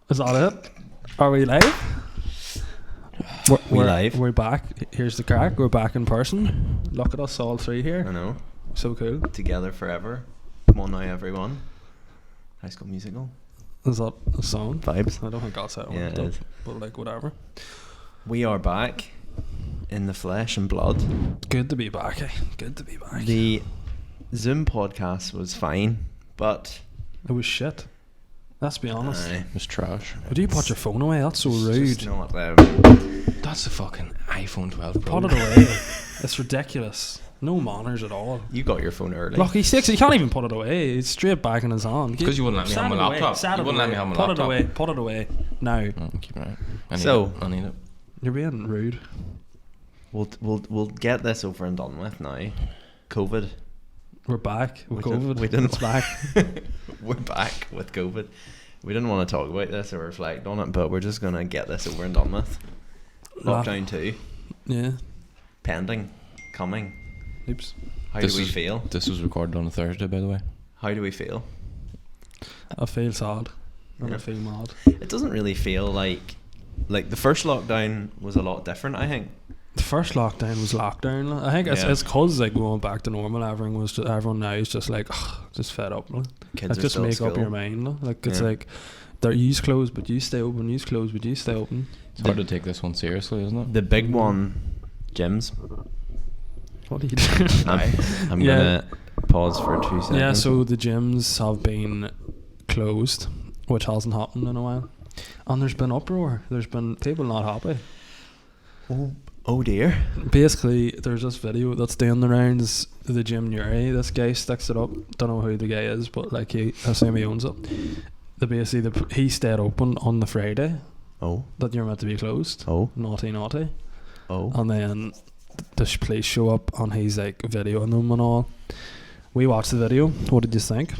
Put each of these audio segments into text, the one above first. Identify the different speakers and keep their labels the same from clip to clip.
Speaker 1: Is that it? Are we live? We're
Speaker 2: live.
Speaker 1: We're back. Here's the crack. We're back in person. Look at us all three here.
Speaker 2: I know.
Speaker 1: So cool.
Speaker 2: Together forever. Come on now, everyone. High School Musical.
Speaker 1: Is that a song?
Speaker 2: Vibes.
Speaker 1: I don't think that's it.
Speaker 2: Yeah, it is.
Speaker 1: But like whatever.
Speaker 2: We are back in the flesh and blood.
Speaker 1: Good to be back. Good to be back.
Speaker 2: The Zoom podcast was fine, but
Speaker 1: it was shit. Let's be honest.
Speaker 2: It was trash.
Speaker 1: Would you put your phone away? That's so rude.
Speaker 2: Not,
Speaker 3: That's the fucking iPhone 12 Pro.
Speaker 1: Put it away. It's ridiculous. No manners at all.
Speaker 2: You got your phone early.
Speaker 1: Look, he's 6. He can't even put it away. It's straight back in his hand.
Speaker 3: Because you wouldn't let me have my laptop. You wouldn't let me have my laptop.
Speaker 1: Put it away. Put it away. Now.
Speaker 3: Keep it right. I need it.
Speaker 1: You're being rude.
Speaker 2: We'll get this over and done with now. COVID.
Speaker 1: We're back with COVID.
Speaker 2: We didn't.
Speaker 1: It's back.
Speaker 2: We're back with COVID. We didn't want to talk about this or reflect on it, but we're just gonna get this over and done with. Lockdown 2.
Speaker 1: Yeah.
Speaker 2: Pending. Coming.
Speaker 1: Oops.
Speaker 2: How do we feel?
Speaker 3: This was recorded on a Thursday, by the way.
Speaker 2: How do we feel?
Speaker 1: I feel sad. And I feel mad.
Speaker 2: It doesn't really feel like the first lockdown was a lot different, I think.
Speaker 1: The first lockdown was lockdown. I think it's cause like going back to normal. Everyone now is just like just fed up.
Speaker 2: Kids
Speaker 1: just
Speaker 2: are
Speaker 1: make
Speaker 2: still
Speaker 1: up your mind. Like it's like they're use closed, but you stay open. Use closed, but you stay open.
Speaker 3: It's hard to take this one seriously, isn't it?
Speaker 2: The big one, gyms.
Speaker 1: What are you doing?
Speaker 2: I'm gonna pause for 2 seconds.
Speaker 1: Yeah, so the gyms have been closed, which hasn't happened in a while, and there's been uproar. There's been people not happy.
Speaker 2: Oh dear.
Speaker 1: Basically, there's this video that's doing the rounds of the gym near me. This guy sticks it up. Don't know who the guy is, but like I assume he owns it. He stayed open on the Friday.
Speaker 2: Oh.
Speaker 1: That you're meant to be closed.
Speaker 2: Oh.
Speaker 1: Naughty.
Speaker 2: Oh.
Speaker 1: And then the police show up and he's like videoing them and all. We watched the video. What did you think?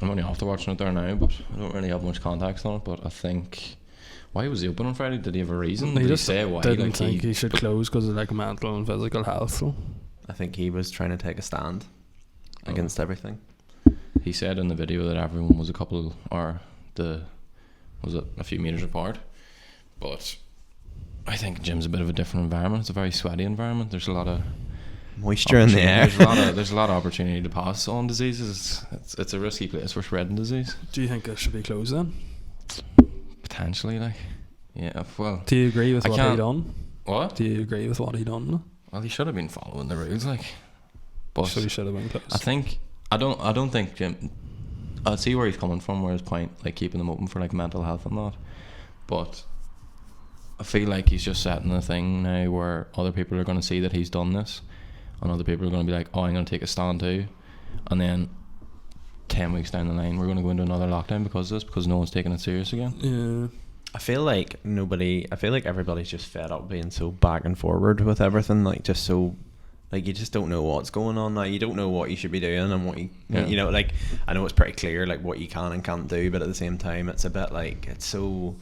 Speaker 3: I'm only after watching it there now, but I don't really have much context on it. But I think, why was he open on Friday? Did he have a reason? Did he say why?
Speaker 1: Didn't think he should close because of like mental and physical health. So.
Speaker 2: I think he was trying to take a stand against everything.
Speaker 3: He said in the video that everyone was a few meters apart, but I think gym's a bit of a different environment. It's a very sweaty environment. There's a lot of
Speaker 2: moisture in the air.
Speaker 3: There's a lot of opportunity to pass on diseases. It's a risky place for spreading disease.
Speaker 1: Do you think it should be closed then?
Speaker 3: Potentially, like, yeah. Well,
Speaker 1: do you agree with what he done?
Speaker 3: What?
Speaker 1: Do you agree with what he done?
Speaker 3: Well, he should have been following the rules, like. But
Speaker 1: so he should have been closed.
Speaker 3: I don't think gym. I see where he's coming from, where his point, like keeping them open for like mental health and that, but I feel like he's just setting a thing now where other people are going to see that he's done this, and other people are going to be like, oh, I'm going to take a stand too, and then 10 weeks down the line we're going to go into another lockdown because of this, because no one's taking it serious again.
Speaker 1: Yeah.
Speaker 2: I feel like everybody's just fed up being so back and forward with everything, like just so. Like, you just don't know what's going on. Like, you don't know what you should be doing and what you know, like, I know it's pretty clear, like, what you can and can't do, but at the same time, it's a bit, like, it's so...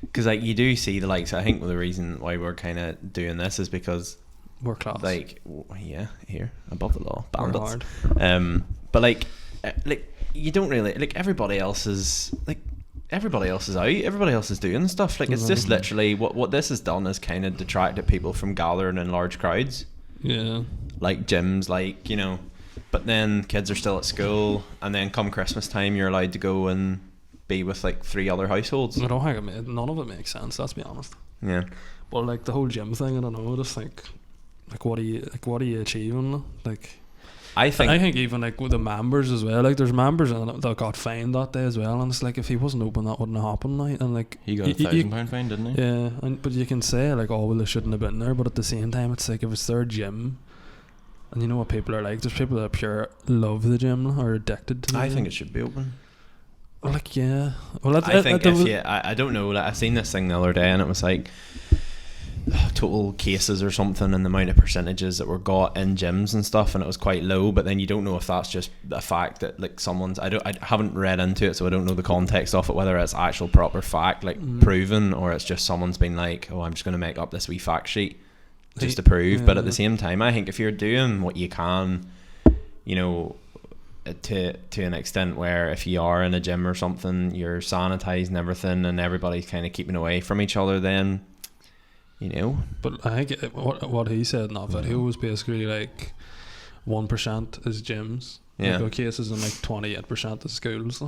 Speaker 2: Because, like, you do see the likes, I think the reason why we're kind of doing this is because...
Speaker 1: We're class.
Speaker 2: Like, yeah, here, above the law, bandits.
Speaker 1: We're hard.
Speaker 2: But, like, you don't really... Like, everybody else is out, everybody else is doing stuff. Like, it's just literally... What this has done is kind of detracted people from gathering in large crowds.
Speaker 1: Yeah,
Speaker 2: like gyms, like, you know, but then kids are still at school, and then come Christmas time you're allowed to go and be with like 3 other households.
Speaker 1: I don't think none of it makes sense, let's be honest.
Speaker 2: Yeah,
Speaker 1: but like the whole gym thing, I don't know, I just think what are you achieving? Like I think even like with the members as well, like there's members that got fined that day as well, and it's like if he wasn't open that wouldn't have happened now. And like
Speaker 3: he got a £1,000 fine, didn't he?
Speaker 1: Yeah, but you can say like, oh well, they shouldn't have been there, but at the same time it's like if it's their gym, and you know what people are like, there's people that pure love the gym or addicted to the gym.
Speaker 2: think it should be open.
Speaker 1: Like, yeah, well
Speaker 2: I think I don't know, like, I seen this thing the other day and it was like total cases or something, and the amount of percentages that were got in gyms and stuff, and it was quite low, but then you don't know if that's just a fact that like someone's I haven't read into it, so I don't know the context of it, whether it's actual proper fact like proven, or it's just someone's been like, oh, I'm just going to make up this wee fact sheet just to prove. But at the same time, I think if you're doing what you can, you know, to an extent where if you are in a gym or something, you're sanitizing everything and everybody's kind of keeping away from each other, then, you know.
Speaker 1: But I think what he said in that video was basically like 1% is gyms.
Speaker 2: Yeah.
Speaker 1: Like, cases and like 28% is schools.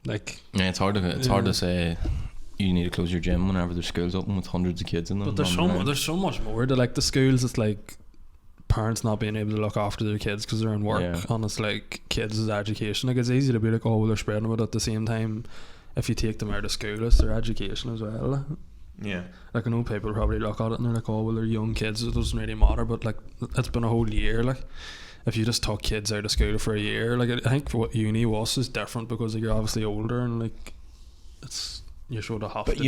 Speaker 1: Like,
Speaker 3: yeah, it's hard to say you need to close your gym whenever there's schools open with hundreds of kids in them.
Speaker 1: But there's so much more to like the schools. It's like parents not being able to look after their kids because they're in work, and it's like kids' education. Like, it's easy to be like, oh well, they're spreading it. At the same time, if you take them out of school, it's their education as well.
Speaker 2: Yeah.
Speaker 1: Like, I know people probably look at it and they're like, oh well, they're young kids, it doesn't really matter. But like, it's been a whole year. Like, if you just took kids out of school for a year, like, I think what uni was is different because like, you're obviously older and like you sort of have to. But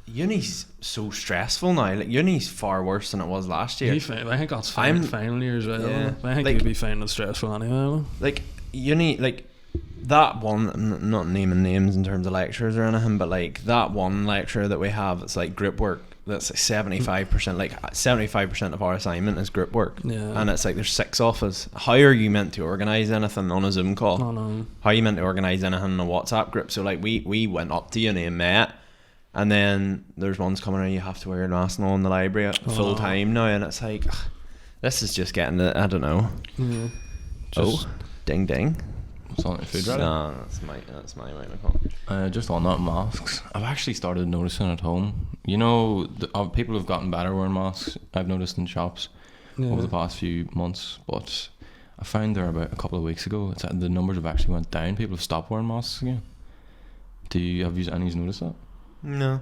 Speaker 2: uni's so stressful now. Like, uni's far worse than it was last year.
Speaker 1: I think that's fine. Final year as well. Yeah. I think like, you'd be finding it stressful anyway.
Speaker 2: Like, uni, like that one. I'm not naming names in terms of lecturers or anything, but like that one lecturer that we have, it's like group work. That's like 75%. Like 75% of our assignment is group work. Yeah. And it's like there's 6 of us. How are you meant to organise anything on a Zoom call?
Speaker 1: Oh, no.
Speaker 2: How are you meant to organise anything in a WhatsApp group? So like we went up to uni and met, and then there's ones coming around, you have to wear a mask now in the library full time now, and it's like, this is just getting the, I don't know.
Speaker 1: Yeah.
Speaker 2: Ding ding.
Speaker 3: On food, right?
Speaker 2: No, that's my microphone.
Speaker 3: Just on that, masks. I've actually started noticing at home. You know, people have gotten better wearing masks. I've noticed in shops over the past few months, but I found there about a couple of weeks ago, the numbers have actually went down. People have stopped wearing masks again. Have you noticed that?
Speaker 2: No.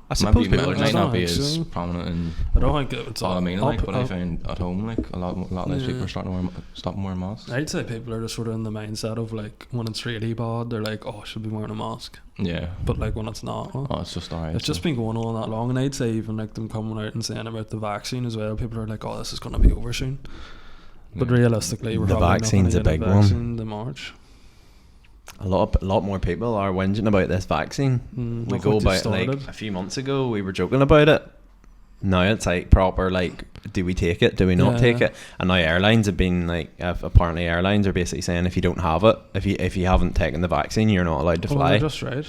Speaker 2: I suppose people
Speaker 3: might not be as prominent in.
Speaker 1: I don't think it's all.
Speaker 3: I mean, like, but I found at home, like a lot less people are stopping wearing masks.
Speaker 1: I'd say people are just sort of in the mindset of like, when it's really bad, they're like, oh, I should be wearing a mask.
Speaker 3: Yeah.
Speaker 1: But like when it's not,
Speaker 3: it's just alright.
Speaker 1: It's just been going on that long, and I'd say even like them coming out and saying about the vaccine as well. People are like, oh, this is going to be over soon. But realistically, we're probably
Speaker 2: vaccine's
Speaker 1: not going to get a
Speaker 2: one.
Speaker 1: vaccine in March.
Speaker 2: A lot more people are whinging about this vaccine. We go about like a few months ago, we were joking about it. Now it's like proper, like, do we take it? Do we not take it? And now airlines have been like, apparently airlines are basically saying if you don't have it, if you haven't taken the vaccine, you're not allowed to fly.
Speaker 1: They're just right.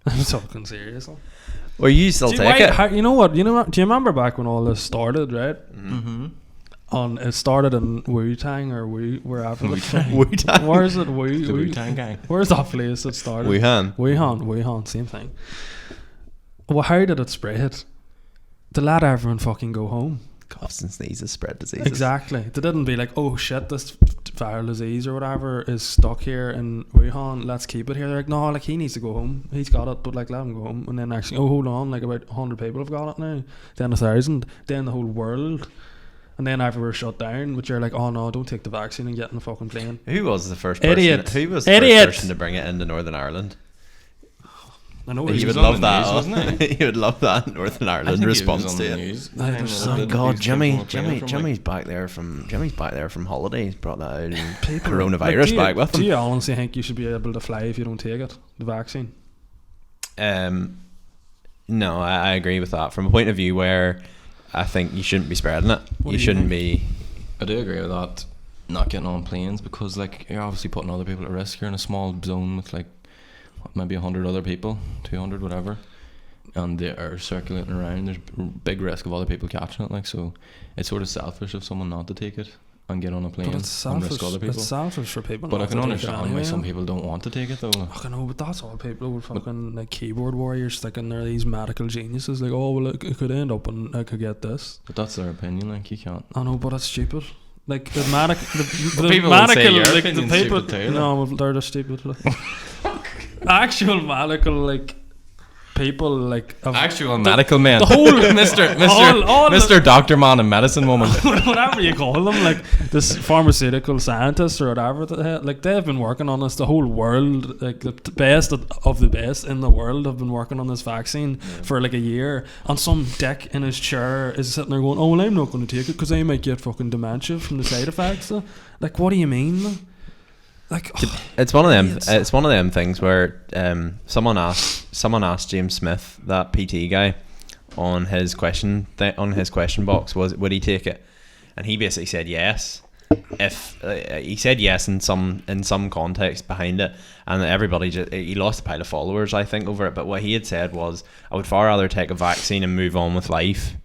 Speaker 1: I'm talking seriously.
Speaker 2: Well, you still take it.
Speaker 1: You know what? Do you remember back when all this started, right?
Speaker 2: Mm-hmm.
Speaker 1: It started in Wu-Tang or wherever.
Speaker 2: Wu-Tang.
Speaker 1: Where is it?
Speaker 3: The Wu-Tang gang.
Speaker 1: Where's that place that started?
Speaker 2: Wuhan,
Speaker 1: same thing. Well, how did it spread? To let everyone fucking go home.
Speaker 2: Coughs and sneezes spread diseases.
Speaker 1: Exactly. They didn't be like, oh shit, this viral disease or whatever is stuck here in Wuhan, let's keep it here. They're like, no, like, he needs to go home. He's got it, but like, let him go home. And then actually, oh, hold on, like about 100 people have got it now. Then 1,000. Then the whole world. And then everywhere shut down, but you're like, oh no, don't take the vaccine and get in the fucking plane.
Speaker 2: Who was the first person?
Speaker 1: Idiot.
Speaker 2: Who was the first person to bring it into Northern Ireland?
Speaker 1: I know
Speaker 2: he would love that. He would love that Northern Ireland response to it. Oh God, Jimmy's back there from holiday. He's brought that out and coronavirus back with him.
Speaker 1: Do you honestly think you should be able to fly if you don't take it, the vaccine?
Speaker 2: No, I agree with that. From a point of view where I think you shouldn't be spreading it. You shouldn't be.
Speaker 3: I do agree with that. Not getting on planes, because like, you're obviously putting other people at risk. You're in a small zone with like maybe 100 other people, 200, whatever, and they are circulating around. There's big risk of other people catching it. Like, so it's sort of selfish of someone not to take it and get on a plane and risk other people.
Speaker 1: It's selfish for people.
Speaker 3: But I can understand why some people don't want to take it though.
Speaker 1: I know, but that's all people with fucking like keyboard warriors thinking they're these medical geniuses. Like, oh well, it could end up and I could get this.
Speaker 3: But that's their opinion. Like, you can't.
Speaker 1: I know, but it's stupid. Like the medical,
Speaker 3: people
Speaker 1: medical,
Speaker 3: say your
Speaker 1: like the people.
Speaker 3: Too,
Speaker 1: no, they're just stupid. Like. Actual medical, like, people, like
Speaker 3: actual medical men,
Speaker 1: the whole
Speaker 3: Mr. Doctor Man and medicine woman,
Speaker 1: whatever you call them, like this pharmaceutical scientists or whatever, like they've been working on this. The whole world, like the best of the best in the world, have been working on this vaccine for like a year. And some dick in his chair is sitting there going, "Oh well, I'm not going to take it because I might get fucking dementia from the side effects." Like, what do you mean? Like,
Speaker 2: it's one of them. It's one of them things where someone asked James Smith, that PT guy, on his question box, would he take it, and he basically said yes. If he said yes in some context behind it, and everybody he lost a pile of followers, I think, over it. But what he had said was, I would far rather take a vaccine and move on with life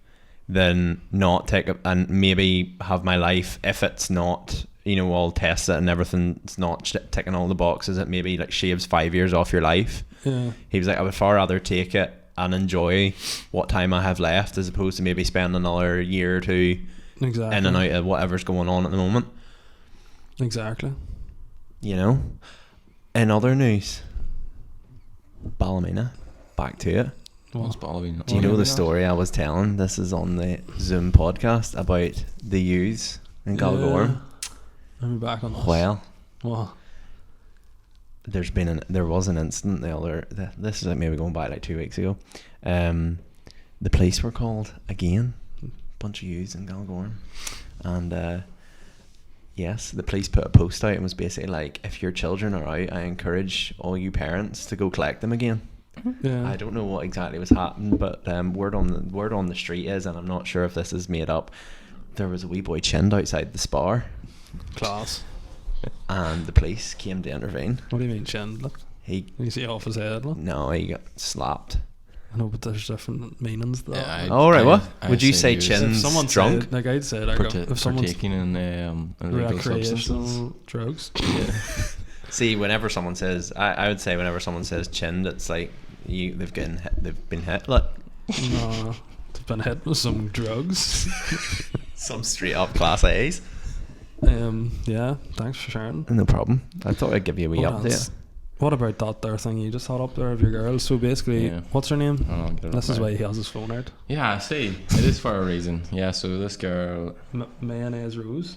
Speaker 2: than not take and maybe have my life, if it's not, all tested and everything's not ticking all the boxes, it maybe like shaves 5 years off your life.
Speaker 1: Yeah.
Speaker 2: He was like, I would far rather take it and enjoy what time I have left, as opposed to maybe spend another year or two in and out of whatever's going on at the moment.
Speaker 1: Exactly.
Speaker 2: In other news, Ballymena, back to it.
Speaker 3: What's Ballymena?
Speaker 2: Do you know the story I was telling? This is on the Zoom podcast about the youths in Galgorm.
Speaker 1: Let me back on this.
Speaker 2: Well,
Speaker 1: what?
Speaker 2: There was an incident this is like maybe going back like 2 weeks ago. The police were called again. Bunch of youths in Galgorm, and yes, the police put a post out and was basically like, if your children are out, I encourage all you parents to go collect them again.
Speaker 1: Yeah.
Speaker 2: I don't know what exactly was happening, but word on the street is, and I'm not sure if this is made up, there was a wee boy chinned outside the Spar.
Speaker 1: Class.
Speaker 2: And the police came to intervene.
Speaker 1: What do you mean chinned? Look? You see off his head? Look?
Speaker 2: No, he got slapped.
Speaker 1: I know, but there's different meanings to that.
Speaker 2: Right, what? Would you say chin's drunk?
Speaker 1: Said, like I'd say, like if someone's
Speaker 3: partaking in illegal substances,
Speaker 1: drugs.
Speaker 3: Yeah.
Speaker 2: See, whenever someone says, I would say whenever someone says chinned, it's like they've been hit. Like,
Speaker 1: no, they've been hit with some drugs.
Speaker 2: Some straight up class A's.
Speaker 1: Yeah, thanks for sharing.
Speaker 2: No problem. I thought I'd give you a wee update.
Speaker 1: What about that there thing you just had up there of your girl? So basically, what's her name? This is why he has his phone out.
Speaker 3: Yeah, I see. It is for a reason. Yeah, so this girl...
Speaker 1: Mayonnaise Rose.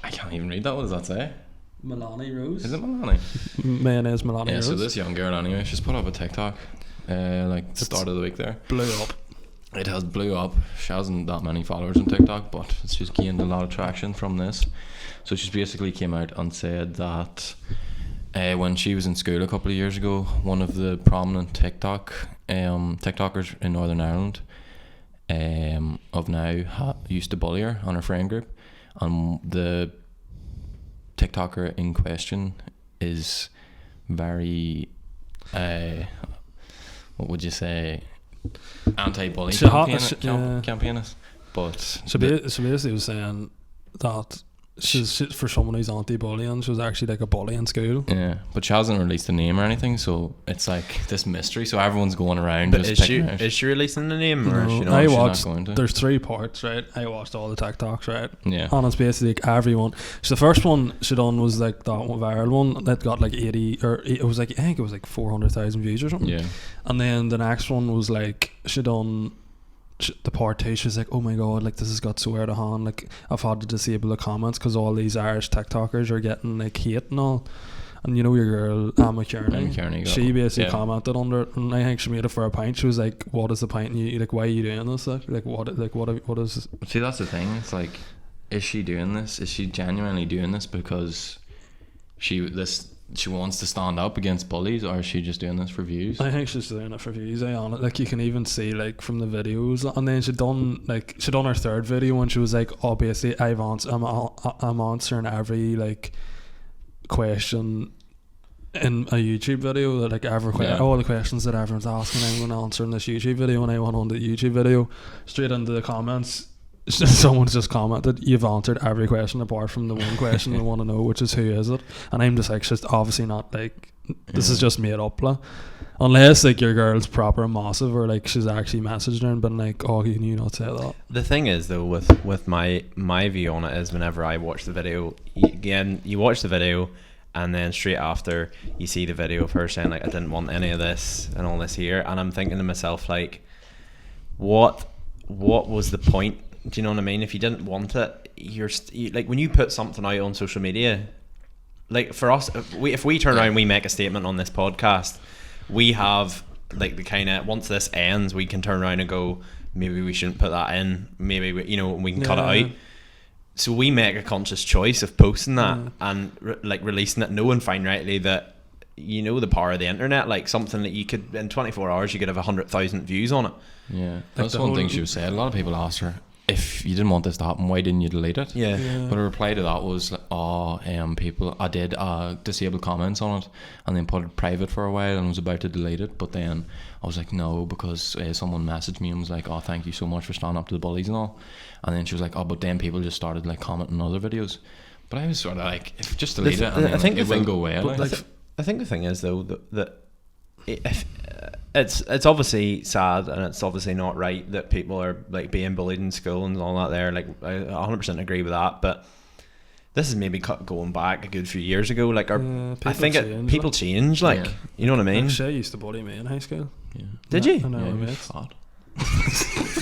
Speaker 3: I can't even read that. What does that say?
Speaker 1: Milani Rose.
Speaker 3: Is it Milani?
Speaker 1: Mayonnaise Milani Rose.
Speaker 3: Yeah, so this young girl anyway, she's put up a TikTok start of the week there.
Speaker 1: Blew up.
Speaker 3: It has blew up. She hasn't that many followers on TikTok, but she's gained a lot of traction from this. So she's basically came out and said that when she was in school a couple of years ago, one of the prominent TikTokers in Northern Ireland of now used to bully her on her friend group, and the TikToker in question is very what would you say, anti-bully campaignist. But
Speaker 1: so basically was saying that she's for someone who's anti-bullying, she was actually like a bully in school.
Speaker 3: Yeah, but she hasn't released a name or anything, so it's like this mystery. So everyone's going around.
Speaker 2: But is she releasing the name?
Speaker 1: No,
Speaker 2: or is she
Speaker 1: not? I watched. There's 3 parts, right? I watched all the TikToks, right?
Speaker 3: Yeah.
Speaker 1: And it's basically like everyone. So the first one she done was like that one viral one that got like 80, or it was like, I think it was like 400,000 views or something.
Speaker 3: Yeah.
Speaker 1: And then the next one was like she done. The part 2, she's like, oh my god, like this has got so out of hand, like I've had to disable the comments because all these Irish TikTokers are getting like hate and all. And you know your girl Emma Kearney, she basically commented under it, and I think she made it for a pint. She was like, what is the pint? And you like, why are you doing this? Like what is this?
Speaker 3: See, that's the thing. It's like, is she doing this? Is she genuinely doing this because she wants to stand up against bullies, or is she just doing this for views?
Speaker 1: I think she's doing it for views. Like you can even see like from the videos, and then she done her 3rd video when she was like, obviously I'm answering every like question in a YouTube video that like all the questions that everyone's asking, I'm going to answer in this YouTube video. And I went on the YouTube video straight into the comments. Someone's just commented, you've answered every question apart from the one question they want to know, which is who is it? And I'm just like, she's obviously not like, this is just made up, unless like your girl's proper massive, or like she's actually messaged her and been like, oh, can you not say that?
Speaker 2: The thing is though, with my view on it is, whenever I watch the video, you watch the video and then straight after you see the video of her saying like, I didn't want any of this and all this here, and I'm thinking to myself like, what was the point? Do you know what I mean? If you didn't want it, you like when you put something out on social media, like for us, if we turn around and we make a statement on this podcast, we have like the kind of, once this ends, we can turn around and go, maybe we shouldn't put that in, maybe we can cut it out. So we make a conscious choice of posting that and releasing it, knowing fine rightly that the power of the internet, like something that you could in 24 hours you could have 100,000 views on it.
Speaker 3: Yeah, that's one thing she was saying. A lot of people asked her, if you didn't want this to happen, why didn't you delete it?
Speaker 2: Yeah.
Speaker 3: But a reply to that was like, people, I did disable comments on it and then put it private for a while and was about to delete it, but then I was like, no, because someone messaged me and was like, oh, thank you so much for standing up to the bullies and all. And then she was like, oh, but then people just started like commenting on other videos. But I was sort of like, if just delete it and then, I think it will go away.
Speaker 2: I think the thing is though that if it's obviously sad and it's obviously not right that people are like being bullied in school and all that there, like I 100% agree with that, but this is maybe going back a good few years ago, like I think people change, like you know what I mean.
Speaker 1: Shay used to bully me in high school.
Speaker 2: Did you?
Speaker 1: I know,
Speaker 3: yeah, fat.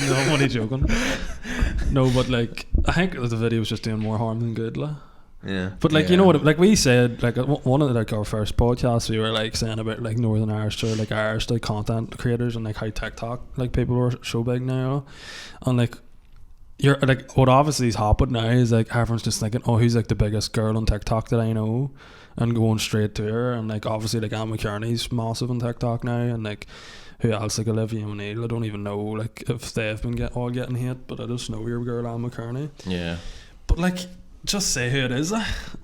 Speaker 1: No, I'm only joking. No, but like I think the video was just doing more harm than good, like.
Speaker 2: Yeah,
Speaker 1: but like you know what, like we said, like one of like our first podcasts, we were like saying about like Northern Irish or like Irish like content creators and like how TikTok like people are so big now, and like you're like what obviously is happened now is like everyone's just thinking, oh, who's like the biggest girl on TikTok that I know, and going straight to her, and like obviously like Anne McKerney's massive on TikTok now, and like who else, like Olivia O'Neill, I don't even know like if they've been getting hit, but I just know your girl Anne McKerney.
Speaker 3: Yeah,
Speaker 1: but like. Just say who it is.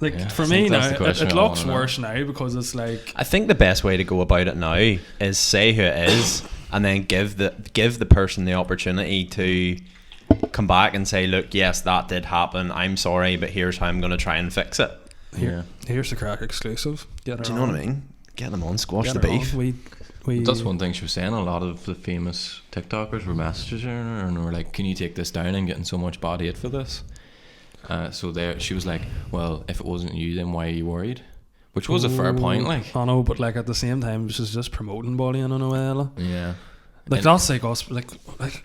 Speaker 1: Like for me now, it looks worse now because it's like.
Speaker 2: I think the best way to go about it now is say who it is, and then give the person the opportunity to come back and say, look, yes, that did happen. I'm sorry, but here's how I'm going to try and fix it.
Speaker 1: Here's the Craic exclusive. Do
Speaker 2: you know what I mean? Get them on, squash the beef.
Speaker 3: That's one thing she was saying. A lot of the famous TikTokers were messaging her and were like, "Can you take this down? I'm getting so much bad hate for this." So there, she was like, well, if it wasn't you, then why are you worried? Which was a fair point, like.
Speaker 1: I know, but like at the same time, she's just promoting bullying in a way, like.
Speaker 3: Yeah.
Speaker 1: Like that's like us, like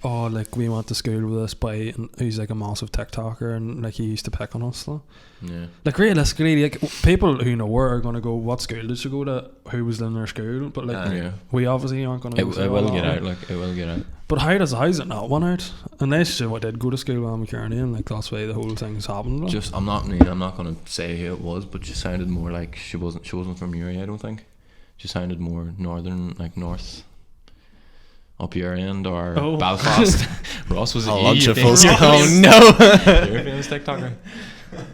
Speaker 1: oh, like we went to school with this boy and he's like a massive TikToker and like he used to pick on us, though.
Speaker 3: Yeah.
Speaker 1: Like realistically, like people who know her are gonna go, what school did she go to? Who was in their school? But like we obviously aren't gonna.
Speaker 3: It will get out, like it will get out.
Speaker 1: But how's it not one out? Unless she did go to school with Anne McKerney and like that's why the whole thing's happened. Like.
Speaker 3: Just I'm not gonna say who it was, but she sounded more like she wasn't from your area, I don't think. She sounded more northern, like north. Up your end or Belfast. Ross was a
Speaker 2: lunch of full. Oh no!
Speaker 3: You're a famous TikToker.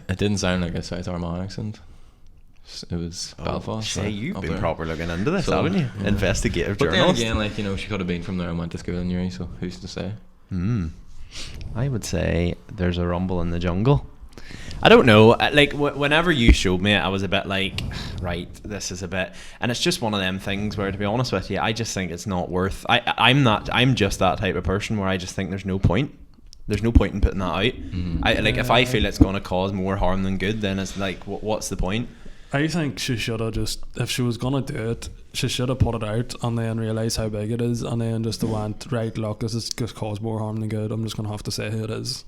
Speaker 3: It didn't sound like a South Armagh accent. It was Belfast.
Speaker 2: Yeah, you've been proper looking into this, haven't you? Yeah. Investigative journalist.
Speaker 3: But then again, like, you know, she could have been from there and went to school in Uri, so who's to say?
Speaker 2: I would say there's a rumble in the jungle. I don't know, like whenever you showed me it, I was a bit like, right, this is a bit, and it's just one of them things where, to be honest with you, I just think it's not worth. I'm just that type of person where I just think there's no point in putting that out. If I feel it's going to cause more harm than good, then it's like, what's the point?
Speaker 1: I think she should have just, if she was going to do it, she should have put it out and then realised how big it is, and then just went, right, look, this is just cause more harm than good, I'm just going to have to say who it is.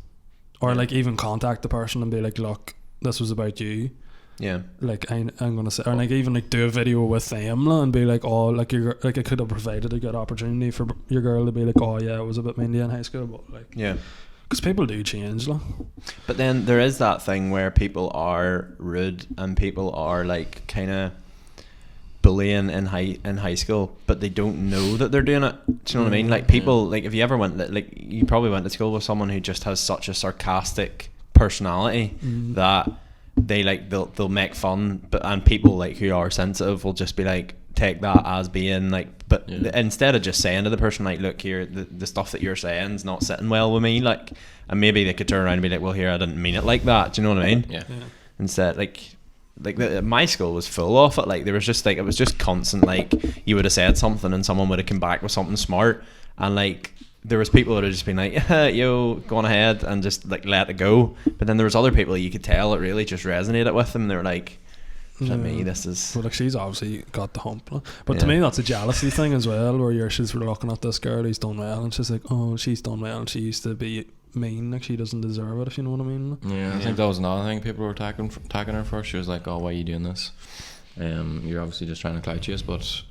Speaker 1: Or like even contact the person and be like, look, this was about you.
Speaker 2: Yeah.
Speaker 1: Like I'm gonna say, or like even like do a video with them and be like, oh, like you're like it could have provided a good opportunity for your girl to be like, oh yeah, it was a bit mean in high school, but like because people do change, like.
Speaker 2: But then there is that thing where people are rude and people are like kind of bullying in high school, but they don't know that they're doing it. Do you know what I mean? Like people, like if you ever went, like you probably went to school with someone who just has such a sarcastic personality that they like they'll make fun, and people like who are sensitive will just be like take that as being like, but instead of just saying to the person like, look here, the stuff that you're saying is not sitting well with me, like, and maybe they could turn around and be like, well here, I didn't mean it like that. Do you know what I mean?
Speaker 3: Yeah.
Speaker 2: Instead, my school was full of it. Like there was just like, it was just constant, like you would have said something and someone would have come back with something smart, and like there was people that would have just been like, yo, go on ahead, and just like let it go. But then there was other people you could tell it really just resonated with them. They were like, me, this is,
Speaker 1: well, like she's obviously got the hump, but to me that's a jealousy thing as well, where she's looking at this girl who's done well and she's like, oh, she's done well and she used to be mean, like she doesn't deserve it, if you know what I mean.
Speaker 3: I think that was another thing people were attacking her for. She was like, oh, why are you doing this? You're obviously just trying to clout chase. But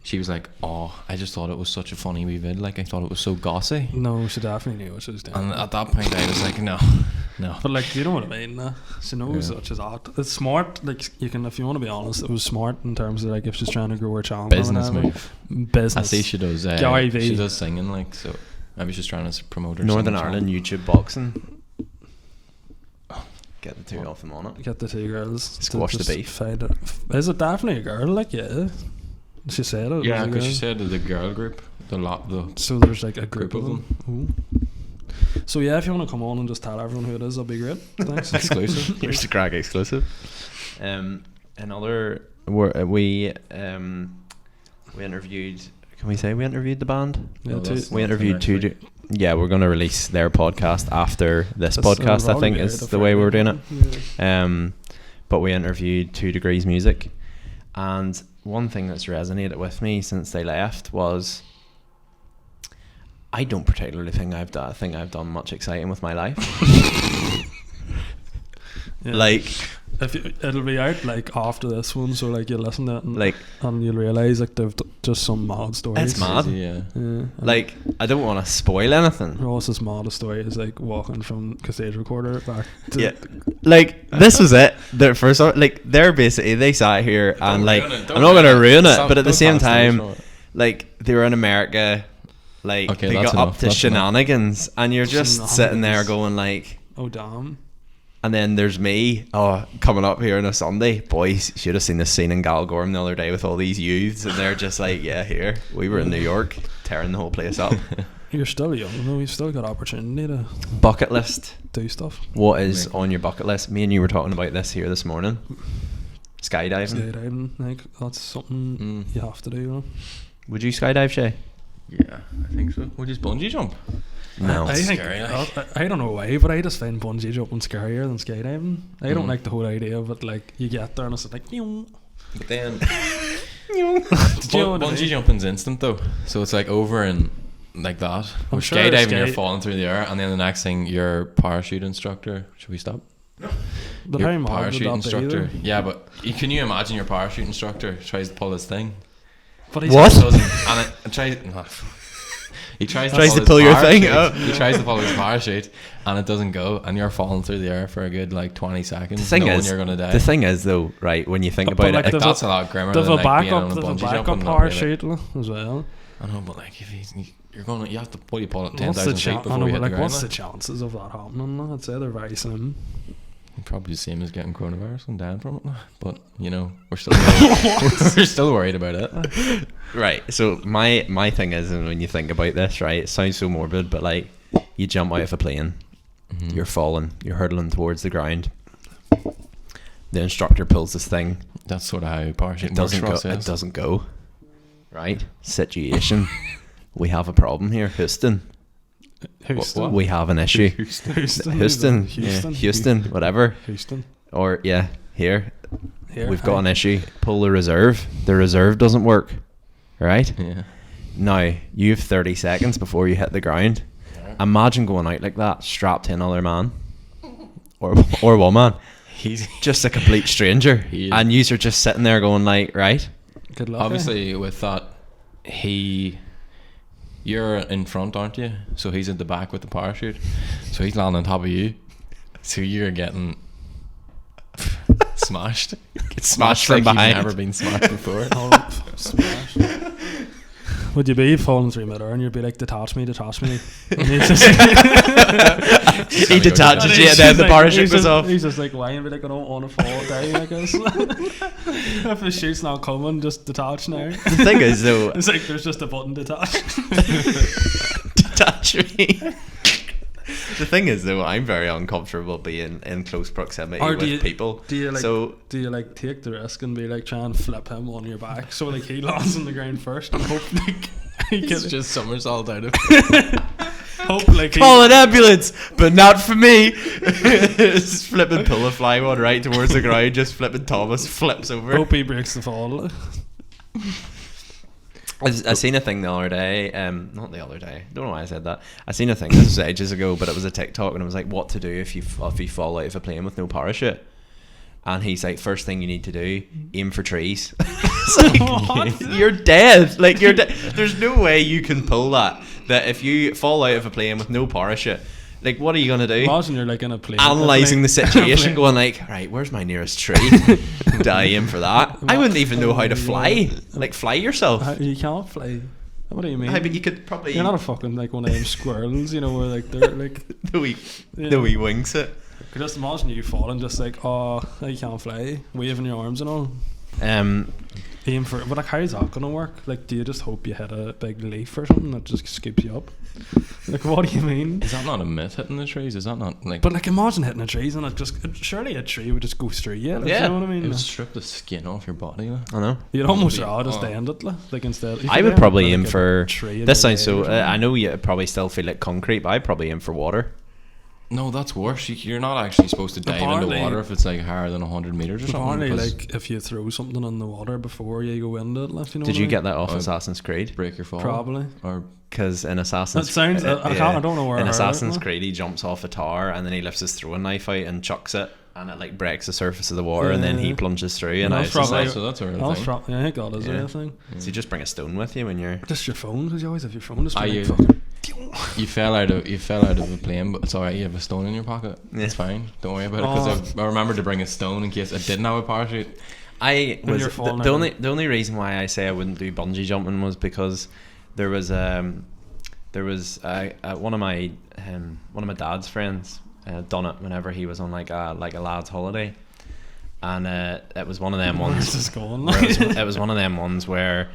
Speaker 3: she was like, oh, I just thought it was such a funny wee vid, like I thought it was so gossy.
Speaker 1: No, she definitely knew what she was doing,
Speaker 3: and at that point I was like, no.
Speaker 1: But like, you know what I mean, she knows that she's hot. It's smart, like you can, if you want to be honest, it was smart in terms of like if she's trying to grow her channel.
Speaker 3: Business move.
Speaker 1: I
Speaker 3: see she does.
Speaker 1: Gary V.
Speaker 3: She does singing, like, so. I was just trying to promote her.
Speaker 2: Northern Ireland YouTube boxing. Get the two off them on it.
Speaker 1: Get the two girls.
Speaker 2: Squash the beef.
Speaker 1: Is it definitely a girl? Like, yeah. She said it.
Speaker 3: Yeah, because she said the girl group.
Speaker 1: So there's like a group of them. Ooh. So yeah, if you want to come on and just tell everyone who it is, that'll be great. Thanks.
Speaker 2: Exclusive. Here's the Craic exclusive. Another we interviewed. Can we say we interviewed the band?
Speaker 1: Yeah,
Speaker 2: we interviewed two. Yeah, we're going to release their podcast after this podcast. I think is the way we're doing it. Yeah. But we interviewed 2 Degrees Music, and one thing that's resonated with me since they left was, I don't particularly think I've done much exciting with my life.
Speaker 1: Yeah.
Speaker 2: Like,
Speaker 1: it'll be out like after this one, so like you listen to it and you'll realise like they've just some mad stories.
Speaker 2: It's mad.
Speaker 3: Yeah.
Speaker 2: Like, I don't want to spoil anything.
Speaker 1: Ross's maddest story is like walking from Cathedral Recorder back to
Speaker 2: like this was it. Their first, like, they're basically, they sat here and like, I'm not gonna ruin it, but at the same time, like, they were in America, like, okay, they got up to shenanigans, and you're just sitting there going like,
Speaker 1: oh damn.
Speaker 2: And then there's me, coming up here on a Sunday. Boys, you should have seen this scene in Galgorm the other day with all these youths, and they're just like, yeah, here. We were in New York, tearing the whole place up.
Speaker 1: You're still young, though. You've still got opportunity to
Speaker 2: bucket list.
Speaker 1: Do stuff.
Speaker 2: What is on your bucket list? Me and you were talking about this here this morning. Skydiving.
Speaker 1: Like, that's something you have to do, you know?
Speaker 2: Would you skydive, Shay?
Speaker 3: Yeah, I think so. Would you bungee jump?
Speaker 2: No,
Speaker 1: I think scary. I don't know why, but I just find bungee jumping scarier than skydiving. I don't like the whole idea of it. Like, you get there and it's like,
Speaker 3: but then bungee jumping's instant though, so it's like over and like that. Or sure skydiving, you're falling through the air, and then the next thing, your parachute instructor. Should we stop?
Speaker 1: But
Speaker 3: your parachute instructor. Yeah, but can you imagine your parachute instructor tries to pull his thing?
Speaker 1: But
Speaker 3: he tries
Speaker 2: to pull your thing up.
Speaker 3: He tries to pull his parachute and it doesn't go, and you're falling through the air for a good like 20 seconds.
Speaker 2: The thing is,
Speaker 3: you're gonna die.
Speaker 2: The thing is though, right, when you think about
Speaker 3: like
Speaker 2: it,
Speaker 3: that's a lot grimmer than like being on a bungee jumping
Speaker 1: parachute as well.
Speaker 3: I know, but like if you're gonna, you have to pull it 10,000 feet before you hit the ground.
Speaker 1: What's the chances of that happening? I'd say they're very slim.
Speaker 3: Probably the same as getting coronavirus and dying from it, but you know, we're still worried about it.
Speaker 2: Right. So my thing is, and when you think about this, right, it sounds so morbid, but like, you jump out of a plane, you're falling, you're hurtling towards the ground. The instructor pulls this thing.
Speaker 3: That's sort of how parachute
Speaker 2: works. It doesn't go. Right. Situation. We have a problem here, Houston.
Speaker 1: Houston.
Speaker 2: We have an issue. Houston, whatever.
Speaker 1: Houston.
Speaker 2: Or here. We've got an issue. Pull the reserve. The reserve doesn't work. Right?
Speaker 3: Yeah.
Speaker 2: Now, you have 30 seconds before you hit the ground. Yeah. Imagine going out like that, strapped to another man. Or woman.
Speaker 3: He's
Speaker 2: just a complete stranger. And you are just sitting there going like, right?
Speaker 1: Good luck.
Speaker 3: Obviously, with that, you're in front, aren't you? So he's at the back with the parachute. So he's landing on top of you. So you're getting smashed.
Speaker 2: Get smashed from behind.
Speaker 3: You've never been smashed before.
Speaker 1: Smashed. Would you be falling through midair and you'd be like, detach me? And he
Speaker 2: detaches you and then the parachute goes off.
Speaker 1: He's just like, why? And be like, I don't want to fall down, I guess. If the chute's not coming, just detach now.
Speaker 2: The thing is though,
Speaker 1: it's like there's just a button, detach.
Speaker 2: Detach me. The thing is though, I'm very uncomfortable being in close proximity with people.
Speaker 1: Do you like take the risk and be like, try and flip him on your back so like he lands on the ground first and hope like
Speaker 3: he gets just somersault out of
Speaker 2: hope like call an ambulance, but not for me. Just flipping pull a fly one right towards the ground, just flipping Thomas flips over.
Speaker 1: Hope he breaks the fall.
Speaker 2: I seen a thing the other day, not the other day, don't know why I said that. I seen a thing, this was ages ago, but it was a TikTok, and it was like, what to do if you fall out of a plane with no parachute. And he's like, first thing you need to do, aim for trees. It's like, you're dead. Like, you're dead. There's no way you can pull that if you fall out of a plane with no parachute. Like, what are you gonna do?
Speaker 1: Imagine you're like in a plane,
Speaker 2: analysing the situation, going like, right, where's my nearest tree? Do I aim for that? I wouldn't even know how to fly. Like, fly yourself.
Speaker 1: You can't fly. What do you mean?
Speaker 2: But you could probably...
Speaker 1: You're not a fucking like one of them squirrels, you know, where like they're like
Speaker 2: the wee wings it.
Speaker 1: Just imagine you falling, just like, oh, you can't fly, waving your arms and all. Aim for it. But like, how's that gonna work? Like, do you just hope you hit a big leaf or something that just scoops you up? Like, what do you mean?
Speaker 3: Is that not a myth, hitting the trees? Is that not like...
Speaker 1: But like, imagine hitting the trees and it just... Surely a tree would just go straight, yeah. You know what I mean?
Speaker 3: It would strip the skin off your body. Like.
Speaker 2: I know.
Speaker 1: You'd almost rather just end it, like instead...
Speaker 2: I would probably aim for... This sounds so... I know you probably still feel like concrete, but I'd probably aim for water.
Speaker 3: No, that's worse. You're not actually supposed to dive into water if it's like higher than 100 meters or something.
Speaker 1: Apparently, like if you throw something in the water before you go into it, like, you know.
Speaker 2: Did you get that off Assassin's Creed?
Speaker 3: Break your fall.
Speaker 1: Probably.
Speaker 3: Or
Speaker 2: because in Assassin's
Speaker 1: Creed, I don't know where.
Speaker 2: In Assassin's Creed, he jumps off a tower and then he lifts his throwing knife out and chucks it, and it like breaks the surface of the water, and then he plunges through. And
Speaker 1: that's probably
Speaker 3: so that's a real thing.
Speaker 1: I think that is a real thing.
Speaker 2: So you just bring a stone with you when you're
Speaker 1: just your phone, because you always have your phone. Just
Speaker 3: you fell out of a plane, but it's alright. You have a stone in your pocket. It's fine. Don't worry about it, because I remembered to bring a stone in case I didn't have a parachute.
Speaker 2: The only reason why I say I wouldn't do bungee jumping was because there was one of my dad's friends done it whenever he was on like a lad's holiday, and it was one of them ones.
Speaker 1: Where's this going?
Speaker 2: It was one of them ones where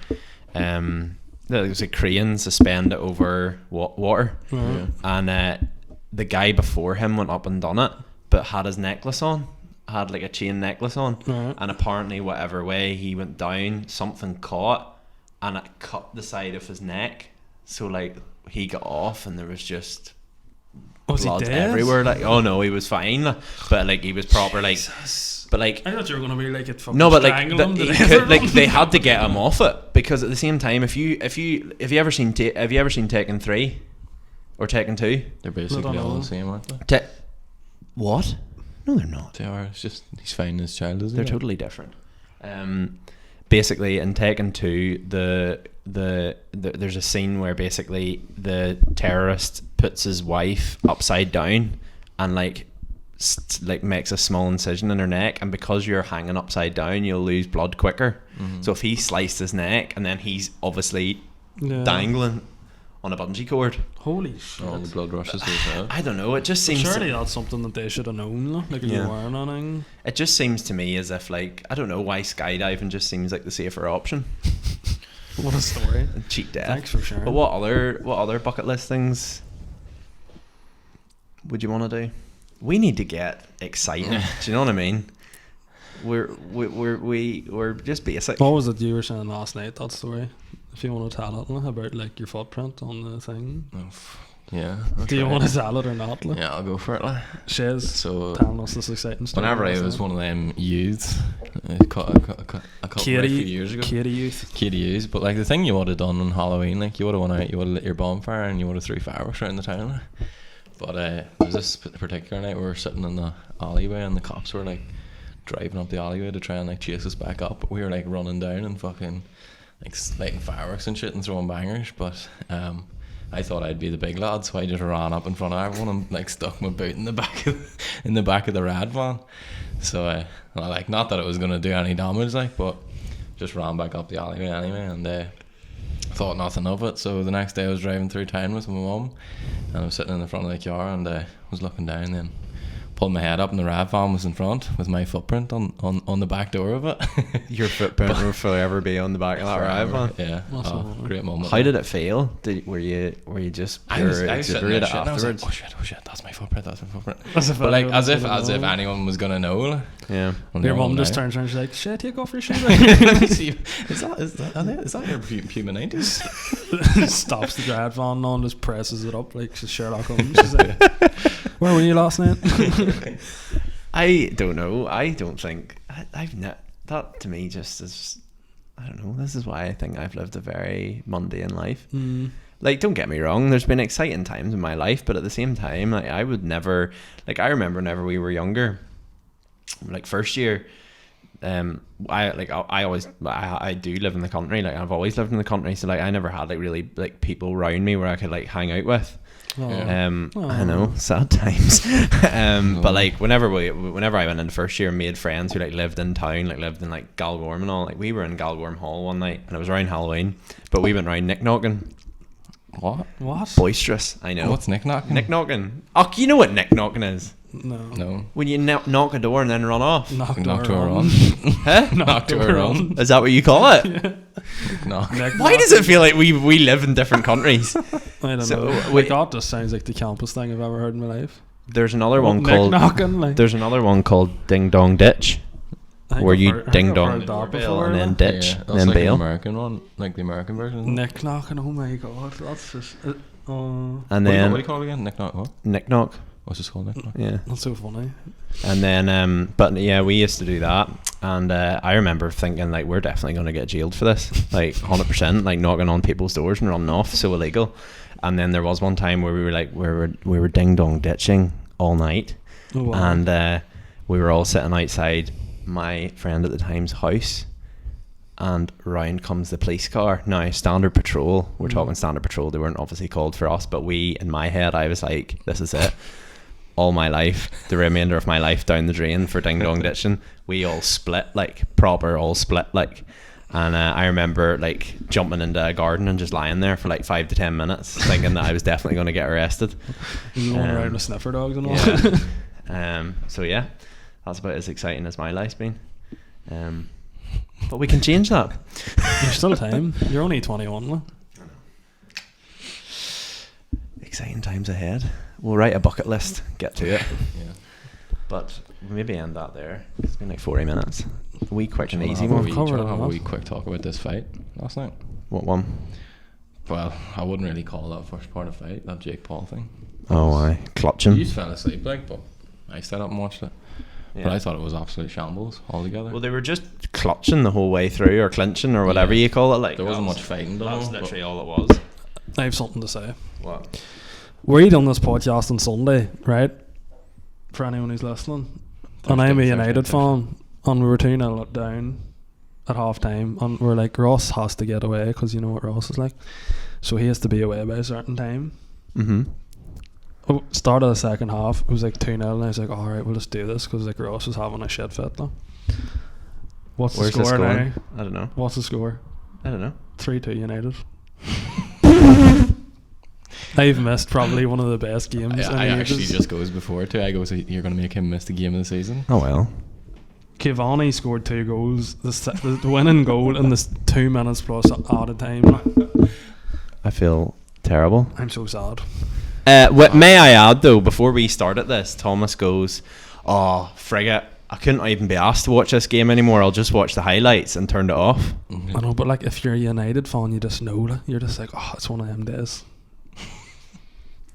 Speaker 2: there was a crane suspended over water, and the guy before him went up and done it, but had his necklace on, had like a chain necklace on, and apparently whatever way he went down, something caught and it cut the side of his neck, so like he got off and there was just blood everywhere. Like, oh no, he was fine, but like he was proper like. But like,
Speaker 1: I thought you were gonna be like it.
Speaker 2: No, but like, they had to get him off it, because at the same time, have you ever seen Tekken 3 or Tekken 2?
Speaker 3: They're basically all the same, aren't they?
Speaker 2: What? No, they're not.
Speaker 3: They are. It's just he's finding his child, isn't
Speaker 2: They're totally different. Basically, in Tekken 2, there's a scene where basically the terrorist puts his wife upside down and like makes a small incision in her neck, and because you're hanging upside down, you'll lose blood quicker. So if he sliced his neck, and then he's obviously dangling on a bungee cord.
Speaker 1: Holy shit!
Speaker 3: All the blood rushes to his head.
Speaker 2: I don't know. It just seems.
Speaker 1: Surely that's something that they should have known. Like, if you weren't anything.
Speaker 2: It just seems to me as if, like, I don't know why skydiving just seems like the safer option.
Speaker 1: What a story!
Speaker 2: Cheat death.
Speaker 1: Thanks for sharing.
Speaker 2: But what other bucket list things would you want to do? We need to get exciting. Do you know what I mean? We're just basic.
Speaker 1: What was it you were saying last night? That story. If you want to tell it about like your footprint on the thing.
Speaker 3: Yeah.
Speaker 1: Do you want to tell it or not? Like?
Speaker 3: Yeah, I'll go for it. Like.
Speaker 1: Shiz,
Speaker 3: so
Speaker 1: telling us this exciting story.
Speaker 3: Whenever I was one of them youths, a couple of few years ago.
Speaker 1: Katie youths.
Speaker 3: But like the thing you would have done on Halloween, like you would have went out, you would have lit your bonfire, and you would have threw fireworks around the town. Like. But there was this particular night we were sitting in the alleyway, and the cops were like driving up the alleyway to try and like chase us back up. But we were like running down and fucking like lighting fireworks and shit and throwing bangers. But I thought I'd be the big lad, so I just ran up in front of everyone and like stuck my boot in the back of the rad van. So I like, not that it was gonna do any damage, like, but just ran back up the alleyway anyway, and thought nothing of it. So the next day I was driving through town with my mum, and I was sitting in the front of the car, and I was looking down, then pulled my head up, and the rad van was in front with my footprint on the back door of it.
Speaker 2: Your footprint will forever be on the back of that rad van.
Speaker 3: Yeah. Great moment.
Speaker 2: How did it feel? Were you just pure exhilarated afterwards?
Speaker 3: Like, oh shit, that's my footprint. But like as if anyone was gonna know. Like.
Speaker 2: Yeah.
Speaker 1: Your mum just turns around and she's like, shit, take off your shoes.
Speaker 3: Let me see. Is that your Puma 90s?
Speaker 1: Stops the rad van on, just presses it up like Sherlock Holmes. She's like, where were you last night?
Speaker 2: I don't know. I don't think that to me just is. I don't know. This is why I think I've lived a very mundane life. Like, don't get me wrong. There's been exciting times in my life, but at the same time, I would never. Like, I remember whenever we were younger, like first year. I do live in the country. Like, I've always lived in the country, so like I never had like really like people around me where I could like hang out with. I know, sad times. But like whenever I went in the first year and made friends who like lived in town, like lived in like Galgorm and all, like we were in Galgorm Hall one night and it was around Halloween, but we went around knick-knocking.
Speaker 3: What?
Speaker 2: Boisterous, I know.
Speaker 3: What's knick-knocking?
Speaker 2: Knick-knocking. Oh, you know what knick-knocking is?
Speaker 3: No.
Speaker 2: When you knock a door and then run off.
Speaker 3: Knock to a run.
Speaker 2: Huh?
Speaker 3: Knock to a run.
Speaker 2: Is that what you call it?
Speaker 3: Yeah. Knock.
Speaker 2: Why does it feel like we live in different countries?
Speaker 1: I don't know. God, just sounds like the campus thing I've ever heard in my life.
Speaker 2: There's another one called.
Speaker 1: Like.
Speaker 2: There's another one called Ding Dong Ditch, where you ding dong and then ditch,
Speaker 3: yeah,
Speaker 2: and then
Speaker 3: like
Speaker 2: bail.
Speaker 3: The American one, like the American version.
Speaker 1: Nick knocking. Oh my god, that's just.
Speaker 2: And
Speaker 3: what
Speaker 2: then
Speaker 3: do you call it again? Nick knock. What?
Speaker 2: Nick knock.
Speaker 3: What's this called? Nick knock.
Speaker 2: Yeah,
Speaker 1: that's so funny.
Speaker 2: And then, but yeah, we used to do that, and I remember thinking like we're definitely going to get jailed for this, like 100%, like knocking on people's doors and running off, so illegal. And then there was one time where we were like we were ding dong ditching all night, and we were all sitting outside my friend at the time's house, and round comes the police car. Now standard patrol, we're talking standard patrol, they weren't obviously called for us, but in my head I was like, this is it. All my life, the remainder of my life down the drain for ding dong ditching. We all split, like proper all split, like. And I remember like jumping into a garden and just lying there for like 5 to 10 minutes thinking that I was definitely going to get arrested.
Speaker 1: You going around with sniffer dogs and all.
Speaker 2: Yeah. So yeah, that's about as exciting as my life's been. But we can change that.
Speaker 1: There's still time. You're only 21. Though.
Speaker 2: Exciting times ahead. We'll write a bucket list, get to it.
Speaker 3: Yeah.
Speaker 2: But maybe end that there. It's been like 40 minutes. A wee quick and easy
Speaker 3: one.
Speaker 2: one.
Speaker 3: Have a wee quick talk about this fight last night.
Speaker 2: What one?
Speaker 3: Well, I wouldn't really call that first part of the fight, that Jake Paul thing.
Speaker 2: Oh, I clutch him.
Speaker 3: You fell asleep, like, but I stayed up and watched it. Yeah. But I thought it was absolute shambles altogether.
Speaker 2: Well, they were just clutching the whole way through, or clinching, or whatever you call it. Like
Speaker 3: there wasn't much fighting.
Speaker 2: That was literally all it was.
Speaker 1: I have something to say.
Speaker 2: What?
Speaker 1: We done this podcast on Sunday, right? For anyone who's listening. And I'm a United fan, and we were 2-0 down at half time, and we're like, Ross has to get away because you know what Ross is like, so he has to be away by a certain time. Start of the second half, it was like 2-0, and I was like, alright, we'll just do this because like Ross was having a shit fit though. Where's the score now?
Speaker 2: I don't know.
Speaker 1: What's the score?
Speaker 2: I don't know.
Speaker 1: 3-2 United. I've missed probably one of the best games.
Speaker 3: I actually just goes before too. I goes, you're going to make him miss the game of the season.
Speaker 2: Oh well.
Speaker 1: Cavani scored 2 goals. The winning goal in this 2 minutes plus out of time.
Speaker 2: I feel terrible.
Speaker 1: I'm so sad.
Speaker 2: May I add though, before we started this, Thomas goes, "Oh, frigate! I couldn't even be asked to watch this game anymore. I'll just watch the highlights," and turned it off.
Speaker 1: I know, but like if you're a United fan, you just know that. You're just like, oh, it's one of them days.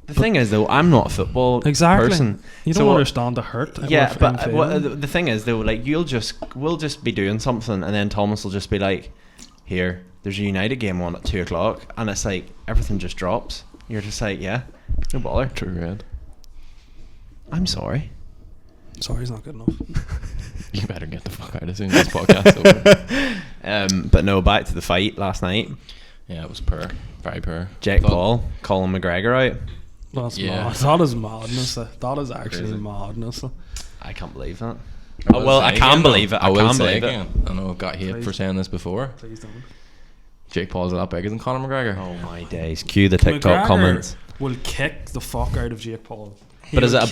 Speaker 2: The thing is though, I'm not a football person.
Speaker 1: You don't understand the hurt.
Speaker 2: Yeah, but the thing is though, like we'll just be doing something, and then Thomas will just be like, "Here, there's a United game on at 2:00," and it's like everything just drops. You're just like, yeah, no bother.
Speaker 3: True red.
Speaker 2: I'm sorry.
Speaker 1: Sorry's not good enough.
Speaker 3: You better get the fuck out as soon as this podcast over.
Speaker 2: But no, back to the fight last night.
Speaker 3: Yeah, it was poor, very poor.
Speaker 2: Jake Paul, Colin McGregor out.
Speaker 1: That's mad. That is madness. That is actually madness.
Speaker 2: I can't believe that. I can believe it. I can believe it.
Speaker 3: I know I've got hate for saying this before.
Speaker 1: Please don't.
Speaker 3: Jake Paul's a lot bigger than Conor McGregor.
Speaker 2: Oh my days. Cue the TikTok comments.
Speaker 1: Will kick the fuck out of Jake Paul.
Speaker 2: But is it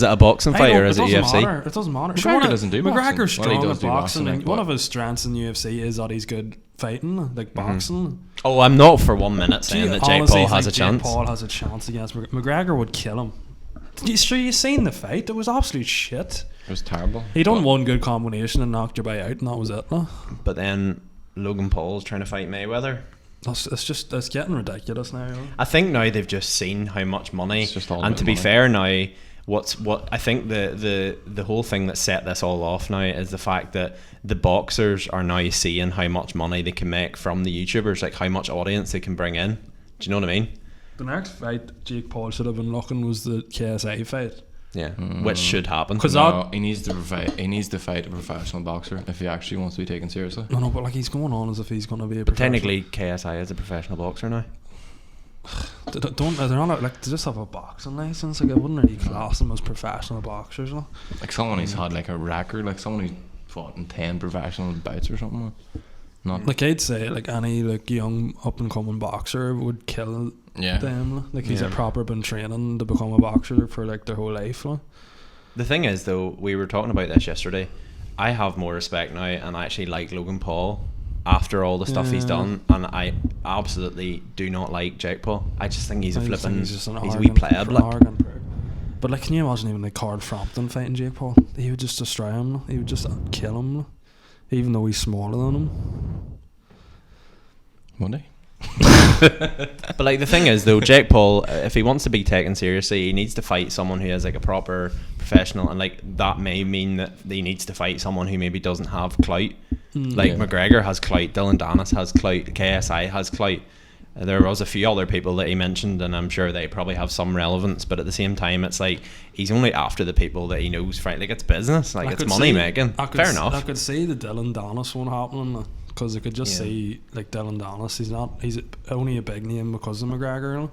Speaker 2: a boxing fight or is it UFC?
Speaker 1: It doesn't matter.
Speaker 3: McGregor doesn't do boxing.
Speaker 1: McGregor's strong at boxing, and one of his strengths in UFC is that he's good fighting, like boxing.
Speaker 2: Oh, I'm not for 1 minute saying that Jake Paul has a chance.
Speaker 1: Jake Paul has a chance against McGregor. Would kill him. You seen the fight? It was absolute shit.
Speaker 3: It was terrible.
Speaker 1: He done one good combination and knocked your boy out, and that was it. No?
Speaker 2: But then Logan Paul's trying to fight Mayweather.
Speaker 1: It's getting ridiculous now.
Speaker 2: I think now they've just seen how much money, and to be fair now, what I think the whole thing that set this all off now is the fact that the boxers are now seeing how much money they can make from the YouTubers, like how much audience they can bring in. Do you know what I mean?
Speaker 1: The next fight Jake Paul should have been looking was the KSI fight.
Speaker 2: Yeah, which should happen.
Speaker 3: Because he needs to fight a professional boxer if he actually wants to be taken seriously.
Speaker 1: No, but like he's going on as if he's going to be a
Speaker 2: professional. Technically, KSI is a professional boxer now.
Speaker 1: they're not like they just have a boxing license. Like I wouldn't really class them as professional boxers.
Speaker 3: Like someone who's had like a record, like someone who's fought in 10 professional bouts or something. Not
Speaker 1: like I'd say like any like young up and coming boxer would kill them. Like he's proper been training to become a boxer for like their whole life.
Speaker 2: The thing is though, we were talking about this yesterday. I have more respect now and I actually like Logan Paul after all the stuff he's done, and I absolutely do not like Jake Paul. I just think he's a flipping, he's a wee pleb.
Speaker 1: But like, can you imagine even like Carl Frampton fighting Jake Paul? He would just destroy him. He would just kill him, even though he's smaller than him.
Speaker 3: Monday.
Speaker 2: But like the thing is though, Jake Paul, if he wants to be taken seriously, he needs to fight someone who is like a proper professional, and like that may mean that he needs to fight someone who maybe doesn't have clout. Like McGregor has clout, Dylan Dennis has clout, KSI has clout. There was a few other people that he mentioned, and I'm sure they probably have some relevance, but at the same time it's like he's only after the people that he knows fight. Like it's business, like it's money making. Fair enough.
Speaker 1: I could see the Dylan Dennis one happening, because I could just see like Dylan Dennis, he's only a big name because of McGregor,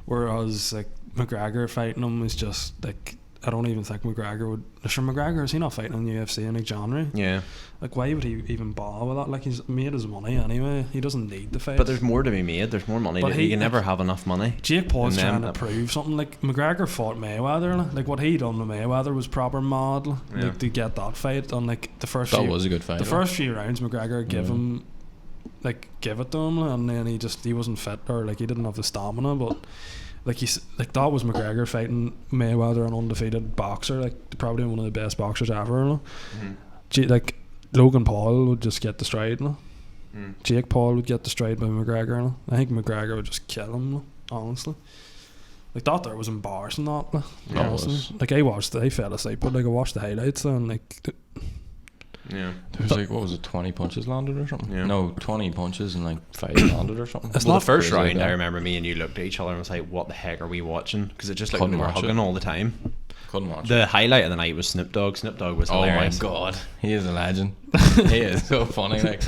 Speaker 1: whereas like McGregor fighting him is just like, I don't even think McGregor would. Sure, McGregor, is he not fighting in the UFC in like January? Yeah. Like, why would he even bother with that? Like, he's made his money anyway. He doesn't need to fight.
Speaker 2: But there's more to be made. There's more money. He can never have enough money.
Speaker 1: Jake Paul's trying to prove something. Like, McGregor fought Mayweather. Like, what he done with Mayweather was proper mad. Like, to get that fight. And like the first
Speaker 3: was a good fight.
Speaker 1: The first few rounds, McGregor give it to him, and then he wasn't fit, or like he didn't have the stamina, but. Like that was McGregor fighting Mayweather, an undefeated boxer, like probably one of the best boxers ever. Like Logan Paul would just get destroyed. Jake Paul would get destroyed by McGregor. I think McGregor would just kill him. Honestly, like that there was embarrassing. That honestly, like I fell asleep, but like I watched the highlights and like.
Speaker 3: There was like, what was it, 20 punches landed or something? No, 20 punches and like 5 landed or something.
Speaker 2: Well, the first round, I remember me and you looked at each other and was like, what the heck are we watching? Because it just looked like we were hugging all the time.
Speaker 3: Couldn't watch
Speaker 2: the highlight of the night was Snoop Dogg. Snoop Dogg was hilarious.
Speaker 3: Oh my god, he is a legend. He is so funny. Like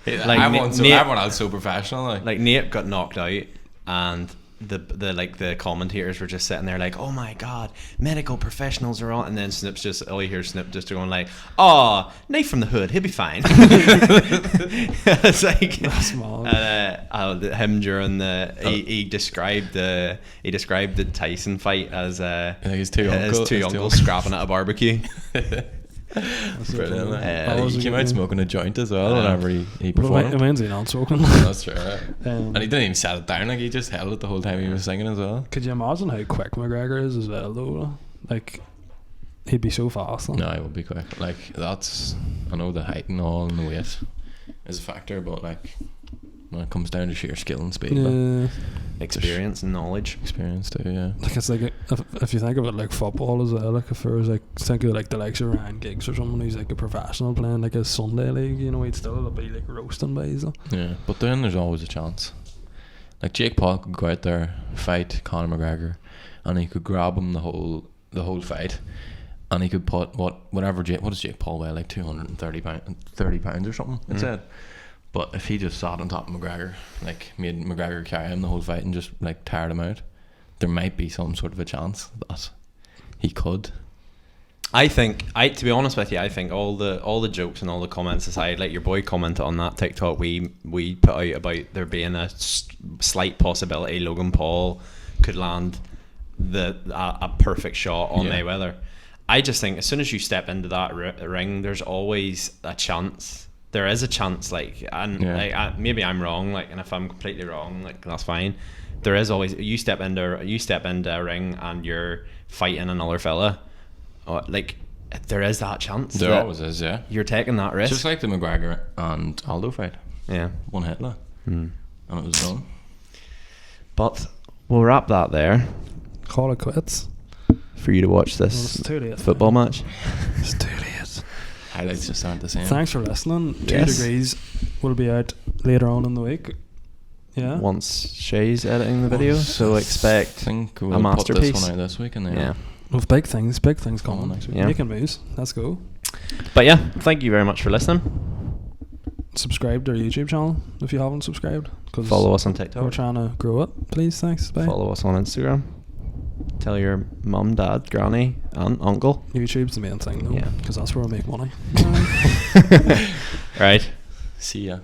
Speaker 3: everyone else so professional. Like
Speaker 2: Nate got knocked out, and the commentators were just sitting there like, oh my god, medical professionals are on, and then Snoop's just, all you hear Snoop just going like, oh, knife from the hood, he'll be fine. It's like him during he described the Tyson fight as
Speaker 3: his two uncles
Speaker 2: scrapping at a barbecue.
Speaker 3: That's brilliant. He came out smoking a joint as well whenever he performed.
Speaker 1: It means he's not smoking.
Speaker 3: That's true. And he didn't even set it down, like he just held it the whole time he was singing as well.
Speaker 1: Could you imagine how quick McGregor is as well though? Like he'd be so fast.
Speaker 3: No, he would be quick. Like that's, I know the height and all and the weight is a factor, but like when it comes down to sheer skill and speed,
Speaker 2: experience and knowledge.
Speaker 3: Experience too, yeah.
Speaker 1: Like it's like if you think of it like football as well, like if there was like, think of like the likes of Ryan Giggs or someone who's like a professional playing like a Sunday league, you know, he'd still be like roasting by himself.
Speaker 3: Yeah, but then there's always a chance. Like Jake Paul could go out there, fight Conor McGregor, and he could grab him the whole fight, and he could put what does Jake Paul weigh, like 230 pounds or something, it said. But if he just sat on top of McGregor, like made McGregor carry him the whole fight and just like tired him out, there might be some sort of a chance that he could.
Speaker 2: To be honest with you, I think all the jokes and all the comments aside, like your boy commented on that TikTok we put out about there being a slight possibility Logan Paul could land a perfect shot on Mayweather. I just think as soon as you step into that ring, there's always a chance. There is a chance, like, and maybe I'm wrong, like, and if I'm completely wrong, like, that's fine. There is always, you step into a ring and you're fighting another fella, like, there is that chance.
Speaker 3: There always is, yeah.
Speaker 2: You're taking that risk.
Speaker 3: Just like the McGregor and Aldo fight.
Speaker 2: Yeah.
Speaker 3: One hit, like, and it was done.
Speaker 2: But we'll wrap that there.
Speaker 1: Call it quits.
Speaker 2: For you to watch this football match.
Speaker 1: It's too late.
Speaker 3: Highlights just aren't the same.
Speaker 1: Thanks for listening. 2 Degrees will be out later on in the week. Yeah.
Speaker 2: Once Shay's editing the video, so expect
Speaker 3: we'll
Speaker 2: a masterpiece.
Speaker 3: Put this one out this week, and then
Speaker 1: with big things coming next week. Making moves. Let's go.
Speaker 2: But yeah, thank you very much for listening.
Speaker 1: subscribe to our YouTube channel if you haven't subscribed.
Speaker 2: Follow us on TikTok.
Speaker 1: We're trying to grow it. Please, thanks. Bye.
Speaker 2: Follow us on Instagram. Tell your mum, dad, granny, aunt, uncle.
Speaker 1: YouTube's the main thing, though.
Speaker 2: Yeah.
Speaker 1: Because that's where we make money.
Speaker 2: Right.
Speaker 3: See ya.